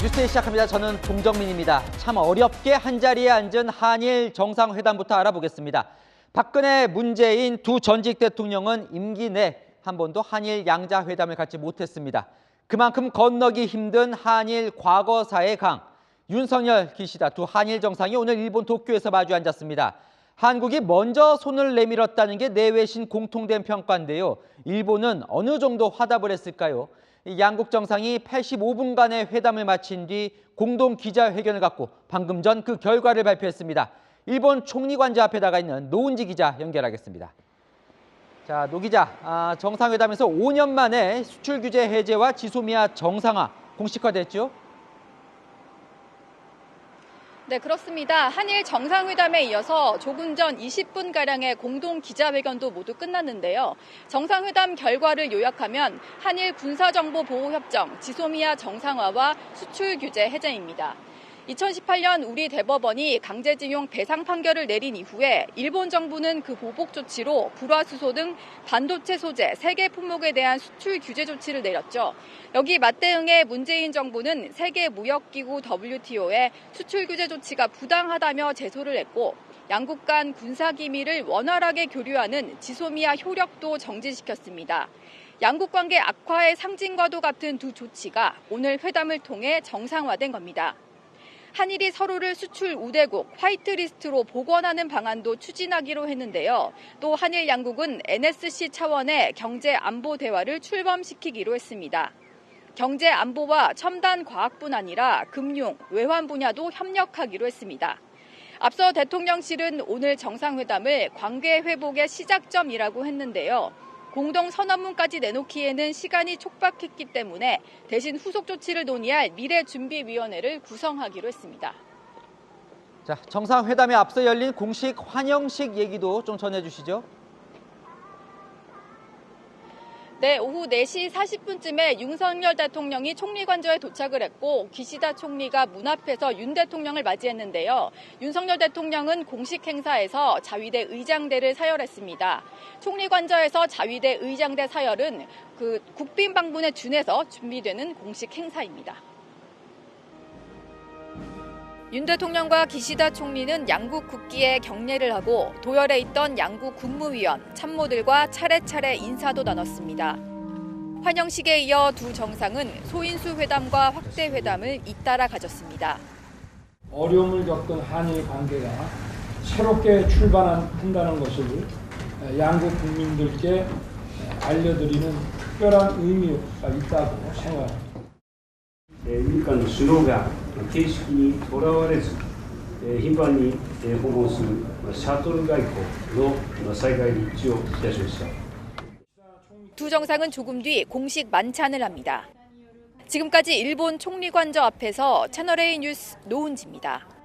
뉴스에 시작합니다. 저는 종정민입니다. 참 어렵게 한자리에 앉은 한일 정상회담부터 알아보겠습니다. 박근혜, 문재인 두 전직 대통령은 임기 내 한 번도 한일 양자회담을 갖지 못했습니다. 그만큼 건너기 힘든 한일 과거사의 강. 윤석열, 기시다 두 한일 정상이 오늘 일본 도쿄에서 마주 앉았습니다. 한국이 먼저 손을 내밀었다는 게 내외신 공통된 평가인데요. 일본은 어느 정도 화답을 했을까요? 양국 정상이 85분간의 회담을 마친 뒤 공동 기자회견을 갖고 방금 전 그 결과를 발표했습니다. 일본 총리관저 앞에 나가 있는 노은지 기자 연결하겠습니다. 자, 노 기자, 정상회담에서 5년 만에 수출 규제 해제와 지소미아 정상화 공식화됐죠? 네, 그렇습니다. 한일 정상회담에 이어서 조금 전 20분가량의 공동 기자회견도 모두 끝났는데요. 정상회담 결과를 요약하면 한일 군사정보보호협정, 지소미아 정상화와 수출 규제 해제입니다. 2018년 우리 대법원이 강제징용 배상 판결을 내린 이후에 일본 정부는 그 보복 조치로 불화수소 등 반도체 소재 3개 품목에 대한 수출 규제 조치를 내렸죠. 여기 맞대응해 문재인 정부는 세계무역기구 WTO에 수출 규제 조치가 부당하다며 제소를 했고 양국 간 군사기밀을 원활하게 교류하는 지소미아 효력도 정지시켰습니다. 양국 관계 악화의 상징과도 같은 두 조치가 오늘 회담을 통해 정상화된 겁니다. 한일이 서로를 수출 우대국 화이트리스트로 복원하는 방안도 추진하기로 했는데요. 또 한일 양국은 NSC 차원의 경제 안보 대화를 출범시키기로 했습니다. 경제 안보와 첨단 과학뿐 아니라 금융, 외환 분야도 협력하기로 했습니다. 앞서 대통령실은 오늘 정상회담을 관계 회복의 시작점이라고 했는데요. 공동선언문까지 내놓기에는 시간이 촉박했기 때문에 대신 후속 조치를 논의할 미래준비위원회를 구성하기로 했습니다. 자, 정상회담에 앞서 열린 공식 환영식 얘기도 좀 전해주시죠. 네, 오후 4시 40분쯤에 윤석열 대통령이 총리관저에 도착을 했고 기시다 총리가 문 앞에서 윤 대통령을 맞이했는데요. 윤석열 대통령은 공식 행사에서 자위대 의장대를 사열했습니다. 총리관저에서 자위대 의장대 사열은 그 국빈 방문에 준해서 준비되는 공식 행사입니다. 윤 대통령과 기시다 총리는 양국 국기에 경례를 하고 도열에 있던 양국 국무위원, 참모들과 차례차례 인사도 나눴습니다. 환영식에 이어 두 정상은 소인수 회담과 확대 회담을 잇따라 가졌습니다. 어려움을 겪은 한일 관계가 새롭게 출발한다는 것을 양국 국민들께 알려드리는 특별한 의미가 있다고 생각합니다. 日韓の首脳が形式にとらわれず頻繁に訪問するシャトル外交の再開に一致をいたしました。두 정상은 조금 뒤 공식 만찬을 합니다. 지금까지 일본 총리관저 앞에서 채널A 뉴스 노은지입니다.